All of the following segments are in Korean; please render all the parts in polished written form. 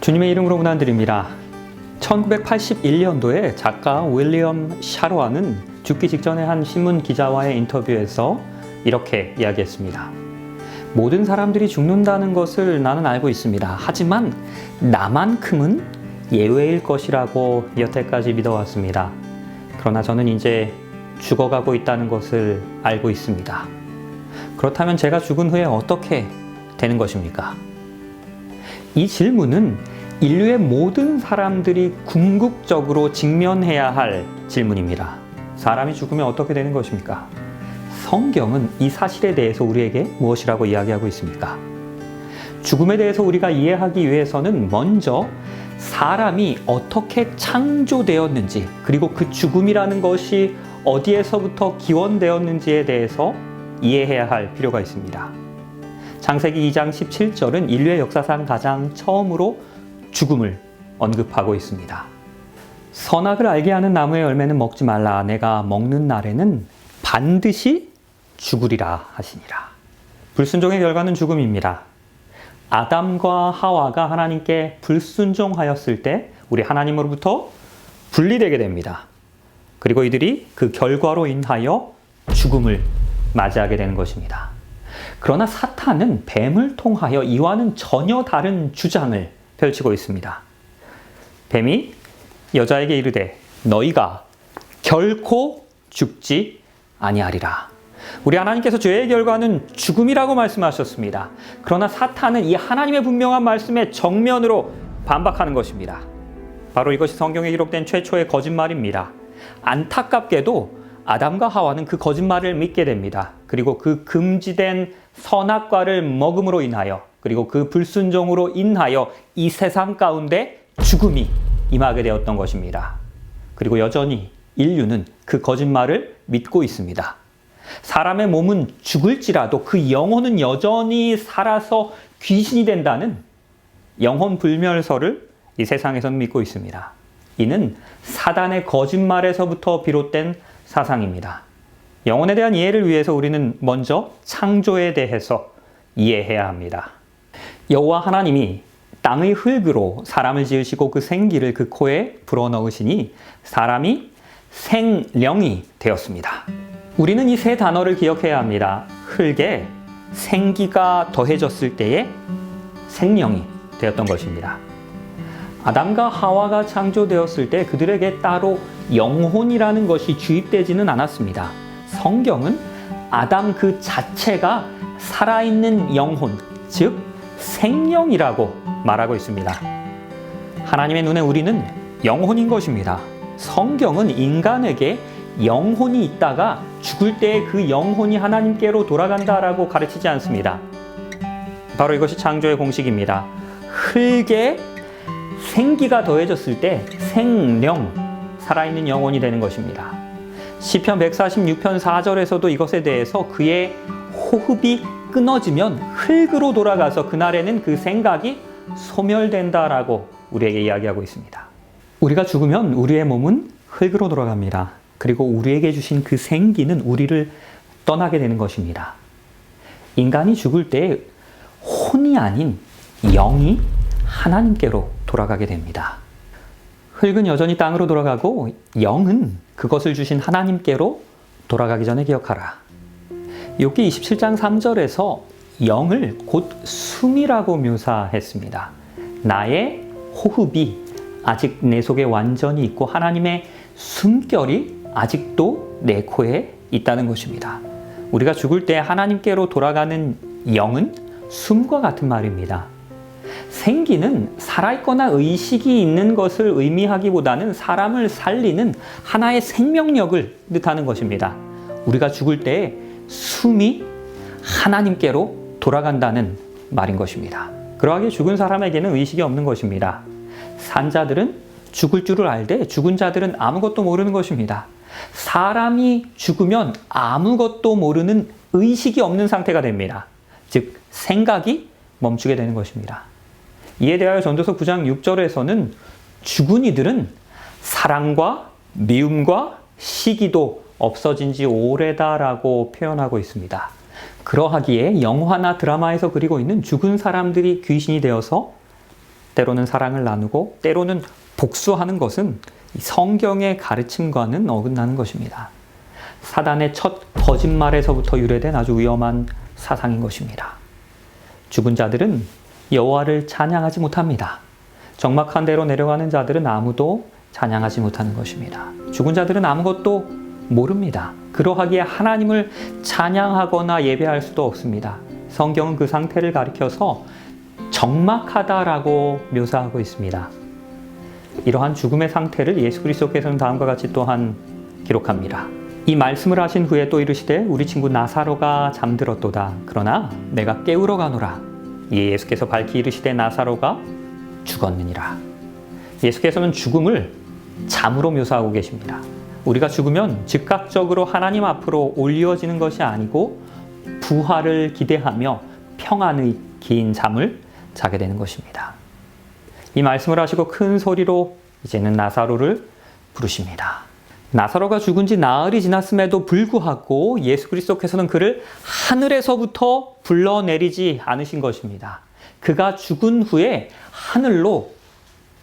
주님의 이름으로 문안드립니다. 1981년도에 작가 윌리엄 샤로아는 죽기 직전에 한 신문 기자와의 인터뷰에서 이렇게 이야기했습니다. 모든 사람들이 죽는다는 것을 나는 알고 있습니다. 하지만 나만큼은 예외일 것이라고 여태까지 믿어왔습니다. 그러나 저는 이제 죽어가고 있다는 것을 알고 있습니다. 그렇다면 제가 죽은 후에 어떻게 되는 것입니까? 이 질문은 인류의 모든 사람들이 궁극적으로 직면해야 할 질문입니다. 사람이 죽으면 어떻게 되는 것입니까? 성경은 이 사실에 대해서 우리에게 무엇이라고 이야기하고 있습니까? 죽음에 대해서 우리가 이해하기 위해서는 먼저 사람이 어떻게 창조되었는지, 그리고 그 죽음이라는 것이 어디에서부터 기원되었는지에 대해서 이해해야 할 필요가 있습니다. 창세기 2장 17절은 인류의 역사상 가장 처음으로 죽음을 언급하고 있습니다. 선악을 알게 하는 나무의 열매는 먹지 말라. 내가 먹는 날에는 반드시 죽으리라 하시니라. 불순종의 결과는 죽음입니다. 아담과 하와가 하나님께 불순종하였을 때 우리 하나님으로부터 분리되게 됩니다. 그리고 이들이 그 결과로 인하여 죽음을 맞이하게 되는 것입니다. 그러나 사탄은 뱀을 통하여 이와는 전혀 다른 주장을 펼치고 있습니다. 뱀이 여자에게 이르되 너희가 결코 죽지 아니하리라. 우리 하나님께서 죄의 결과는 죽음이라고 말씀하셨습니다. 그러나 사탄은 이 하나님의 분명한 말씀에 정면으로 반박하는 것입니다. 바로 이것이 성경에 기록된 최초의 거짓말입니다. 안타깝게도 아담과 하와는 그 거짓말을 믿게 됩니다. 그리고 그 금지된 선악과를 먹음으로 인하여, 그리고 그 불순종으로 인하여 이 세상 가운데 죽음이 임하게 되었던 것입니다. 그리고 여전히 인류는 그 거짓말을 믿고 있습니다. 사람의 몸은 죽을지라도 그 영혼은 여전히 살아서 귀신이 된다는 영혼 불멸설을 이 세상에서는 믿고 있습니다. 이는 사단의 거짓말에서부터 비롯된 사상입니다. 영혼에 대한 이해를 위해서 우리는 먼저 창조에 대해서 이해해야 합니다. 여호와 하나님이 땅의 흙으로 사람을 지으시고 그 생기를 그 코에 불어넣으시니 사람이 생령이 되었습니다. 우리는 이 세 단어를 기억해야 합니다. 흙에 생기가 더해졌을 때에 생명이 되었던 것입니다. 아담과 하와가 창조되었을 때 그들에게 따로 영혼이라는 것이 주입되지는 않았습니다. 성경은 아담 그 자체가 살아있는 영혼, 즉 생명이라고 말하고 있습니다. 하나님의 눈에 우리는 영혼인 것입니다. 성경은 인간에게 영혼이 있다가 죽을 때 그 영혼이 하나님께로 돌아간다라고 가르치지 않습니다. 바로 이것이 창조의 공식입니다. 흙에 생기가 더해졌을 때 생령, 살아있는 영혼이 되는 것입니다. 시편 146편 4절에서도 이것에 대해서 그의 호흡이 끊어지면 흙으로 돌아가서 그날에는 그 생각이 소멸된다라고 우리에게 이야기하고 있습니다. 우리가 죽으면 우리의 몸은 흙으로 돌아갑니다. 그리고 우리에게 주신 그 생기는 우리를 떠나게 되는 것입니다. 인간이 죽을 때 혼이 아닌 영이 하나님께로 돌아가게 됩니다. 흙은 여전히 땅으로 돌아가고 영은 그것을 주신 하나님께로 돌아가기 전에 기억하라. 욥기 27장 3절에서 영을 곧 숨이라고 묘사했습니다. 나의 호흡이 아직 내 속에 완전히 있고 하나님의 숨결이 아직도 내 코에 있다는 것입니다. 우리가 죽을 때 하나님께로 돌아가는 영은 숨과 같은 말입니다. 생기는 살아있거나 의식이 있는 것을 의미하기보다는 사람을 살리는 하나의 생명력을 뜻하는 것입니다. 우리가 죽을 때 숨이 하나님께로 돌아간다는 말인 것입니다. 그러하기에 죽은 사람에게는 의식이 없는 것입니다. 산자들은 죽을 줄을 알되 죽은 자들은 아무것도 모르는 것입니다. 사람이 죽으면 아무것도 모르는 의식이 없는 상태가 됩니다. 즉 생각이 멈추게 되는 것입니다. 이에 대하여 전도서 9장 6절에서는 죽은 이들은 사랑과 미움과 시기도 없어진 지 오래다라고 표현하고 있습니다. 그러하기에 영화나 드라마에서 그리고 있는 죽은 사람들이 귀신이 되어서 때로는 사랑을 나누고 때로는 복수하는 것은 성경의 가르침과는 어긋나는 것입니다. 사단의 첫 거짓말에서부터 유래된 아주 위험한 사상인 것입니다. 죽은 자들은 여호와를 찬양하지 못합니다. 적막한 데로 내려가는 자들은 아무도 찬양하지 못하는 것입니다. 죽은 자들은 아무것도 모릅니다. 그러하기에 하나님을 찬양하거나 예배할 수도 없습니다. 성경은 그 상태를 가리켜서 적막하다라고 묘사하고 있습니다. 이러한 죽음의 상태를 예수 그리스도께서는 다음과 같이 또한 기록합니다. 이 말씀을 하신 후에 또 이르시되 우리 친구 나사로가 잠들었도다. 그러나 내가 깨우러 가노라. 이에 예수께서 밝히 이르시되 나사로가 죽었느니라. 예수께서는 죽음을 잠으로 묘사하고 계십니다. 우리가 죽으면 즉각적으로 하나님 앞으로 올리워지는 것이 아니고 부활을 기대하며 평안의 긴 잠을 자게 되는 것입니다. 이 말씀을 하시고 큰 소리로 이제는 나사로를 부르십니다. 나사로가 죽은 지 나흘이 지났음에도 불구하고 예수 그리스도께서는 그를 하늘에서부터 불러내리지 않으신 것입니다. 그가 죽은 후에 하늘로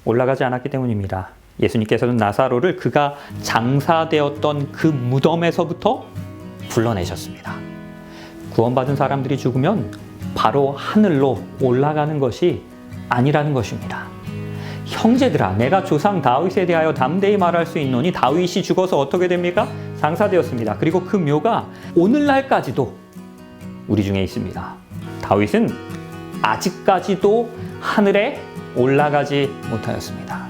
올라가지 않았기 때문입니다. 예수님께서는 나사로를 그가 장사되었던 그 무덤에서부터 불러내셨습니다. 구원받은 사람들이 죽으면 바로 하늘로 올라가는 것이 아니라는 것입니다. 형제들아, 내가 조상 다윗에 대하여 담대히 말할 수 있노니 다윗이 죽어서 어떻게 됩니까? 장사되었습니다. 그리고 그 묘가 오늘날까지도 우리 중에 있습니다. 다윗은 아직까지도 하늘에 올라가지 못하였습니다.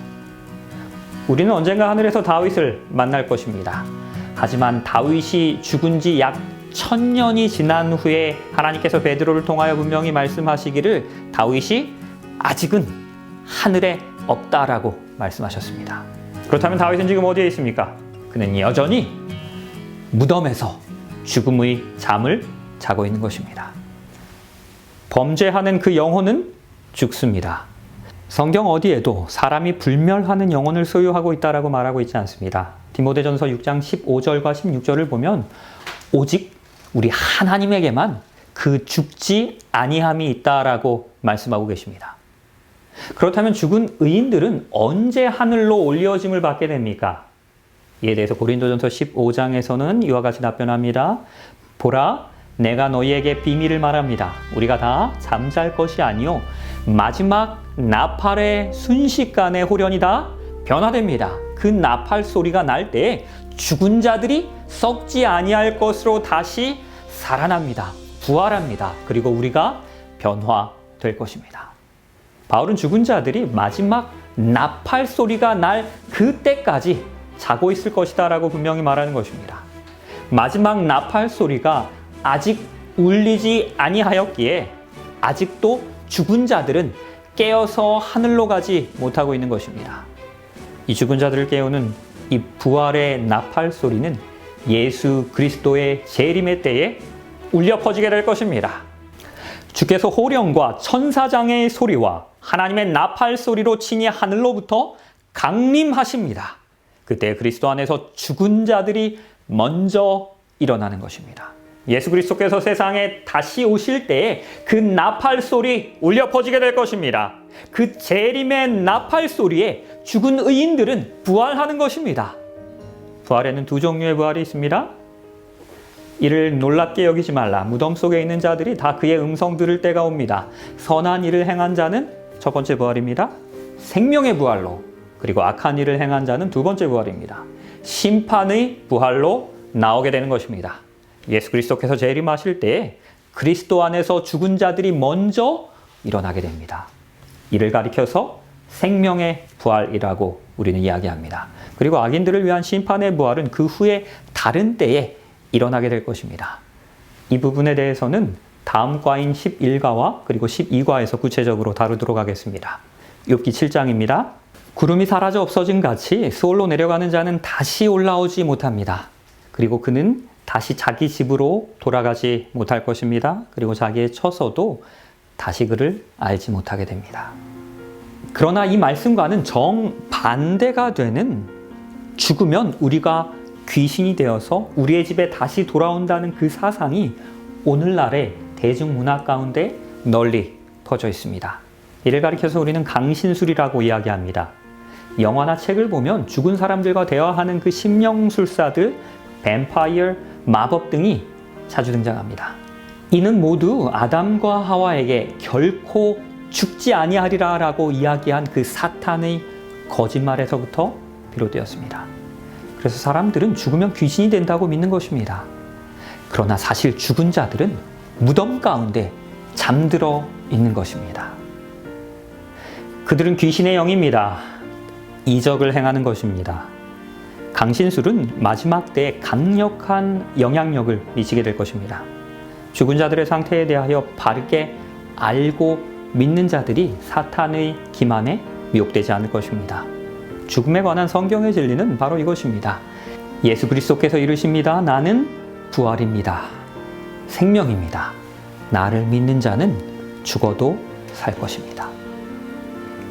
우리는 언젠가 하늘에서 다윗을 만날 것입니다. 하지만 다윗이 죽은 지 약 1000년이 지난 후에 하나님께서 베드로를 통하여 분명히 말씀하시기를 다윗이 아직은 하늘에 없다라고 말씀하셨습니다. 그렇다면 다윗은 지금 어디에 있습니까? 그는 여전히 무덤에서 죽음의 잠을 자고 있는 것입니다. 범죄하는 그 영혼은 죽습니다. 성경 어디에도 사람이 불멸하는 영혼을 소유하고 있다라고 말하고 있지 않습니다. 디모데전서 6장 15절과 16절을 보면 오직 우리 하나님에게만 그 죽지 아니함이 있다라고 말씀하고 계십니다. 그렇다면 죽은 의인들은 언제 하늘로 올려짐을 받게 됩니까? 이에 대해서 고린도전서 15장에서는 이와 같이 답변합니다. 보라, 내가 너희에게 비밀을 말합니다. 우리가 다 잠잘 것이 아니요 마지막 나팔의 순식간에 홀연히 다 변화됩니다. 그 나팔 소리가 날 때에 죽은 자들이 썩지 아니할 것으로 다시 살아납니다. 부활합니다. 그리고 우리가 변화될 것입니다. 바울은 죽은 자들이 마지막 나팔 소리가 날 그때까지 자고 있을 것이다 라고 분명히 말하는 것입니다. 마지막 나팔 소리가 아직 울리지 아니하였기에 아직도 죽은 자들은 깨어서 하늘로 가지 못하고 있는 것입니다. 이 죽은 자들을 깨우는 이 부활의 나팔 소리는 예수 그리스도의 재림의 때에 울려 퍼지게 될 것입니다. 주께서 호령과 천사장의 소리와 하나님의 나팔 소리로 친히 하늘로부터 강림하십니다. 그때 그리스도 안에서 죽은 자들이 먼저 일어나는 것입니다. 예수 그리스도께서 세상에 다시 오실 때에 그 나팔 소리 울려 퍼지게 될 것입니다. 그 재림의 나팔 소리에 죽은 의인들은 부활하는 것입니다. 부활에는 두 종류의 부활이 있습니다. 이를 놀랍게 여기지 말라. 무덤 속에 있는 자들이 다 그의 음성 들을 때가 옵니다. 선한 일을 행한 자는 첫 번째 부활입니다. 생명의 부활로, 그리고 악한 일을 행한 자는 두 번째 부활입니다. 심판의 부활로 나오게 되는 것입니다. 예수 그리스도께서 재림하실 때에 그리스도 안에서 죽은 자들이 먼저 일어나게 됩니다. 이를 가리켜서 생명의 부활이라고 우리는 이야기합니다. 그리고 악인들을 위한 심판의 부활은 그 후에 다른 때에 일어나게 될 것입니다. 이 부분에 대해서는 다음 과인 11과와 그리고 12과에서 구체적으로 다루도록 하겠습니다. 욥기 7장입니다. 구름이 사라져 없어진 같이 스올로 내려가는 자는 다시 올라오지 못합니다. 그리고 그는 다시 자기 집으로 돌아가지 못할 것입니다. 그리고 자기의 처소도 다시 그를 알지 못하게 됩니다. 그러나 이 말씀과는 정반대가 되는 죽으면 우리가 귀신이 되어서 우리의 집에 다시 돌아온다는 그 사상이 오늘날의 대중문화 가운데 널리 퍼져 있습니다. 이를 가리켜서 우리는 강신술이라고 이야기합니다. 영화나 책을 보면 죽은 사람들과 대화하는 그 심령술사들, 뱀파이어, 마법 등이 자주 등장합니다. 이는 모두 아담과 하와에게 결코 죽지 아니하리라 라고 이야기한 그 사탄의 거짓말에서부터 비롯되었습니다. 그래서 사람들은 죽으면 귀신이 된다고 믿는 것입니다. 그러나 사실 죽은 자들은 무덤 가운데 잠들어 있는 것입니다. 그들은 귀신의 영입니다. 이적을 행하는 것입니다. 강신술은 마지막 때에 강력한 영향력을 미치게 될 것입니다. 죽은 자들의 상태에 대하여 바르게 알고 믿는 자들이 사탄의 기만에 미혹되지 않을 것입니다. 죽음에 관한 성경의 진리는 바로 이것입니다. 예수 그리스도께서 이르십니다. 나는 부활입니다. 생명입니다. 나를 믿는 자는 죽어도 살 것입니다.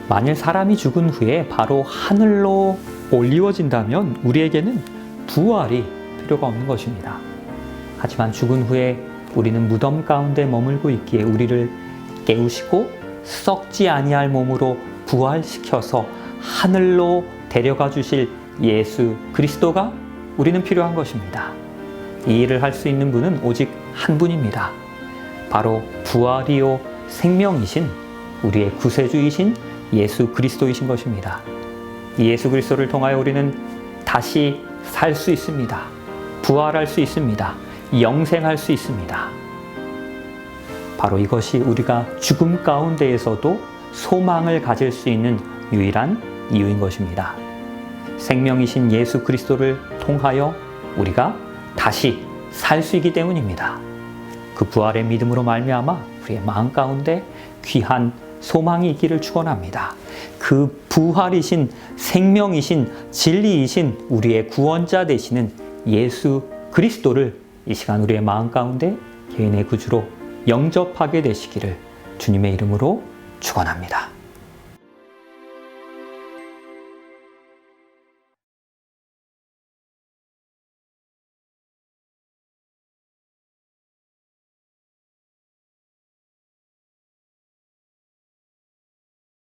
만일 사람이 죽은 후에 바로 하늘로 올리워진다면 우리에게는 부활이 필요가 없는 것입니다. 하지만 죽은 후에 우리는 무덤 가운데 머물고 있기에 우리를 깨우시고 썩지 아니할 몸으로 부활시켜서 하늘로 데려가 주실 예수 그리스도가 우리는 필요한 것입니다. 이 일을 할 수 있는 분은 오직 한 분입니다. 바로 부활이요 생명이신 우리의 구세주이신 예수 그리스도이신 것입니다. 이 예수 그리스도를 통하여 우리는 다시 살 수 있습니다. 부활할 수 있습니다. 영생할 수 있습니다. 바로 이것이 우리가 죽음 가운데에서도 소망을 가질 수 있는 유일한 이유인 것입니다. 생명이신 예수 그리스도를 통하여 우리가 다시 살 수 있기 때문입니다. 그 부활의 믿음으로 말미암아 우리의 마음 가운데 귀한 소망이 있기를 축원합니다. 그 부활이신 생명이신 진리이신 우리의 구원자 되시는 예수 그리스도를 이 시간 우리의 마음 가운데 개인의 구주로 영접하게 되시기를 주님의 이름으로 축원합니다.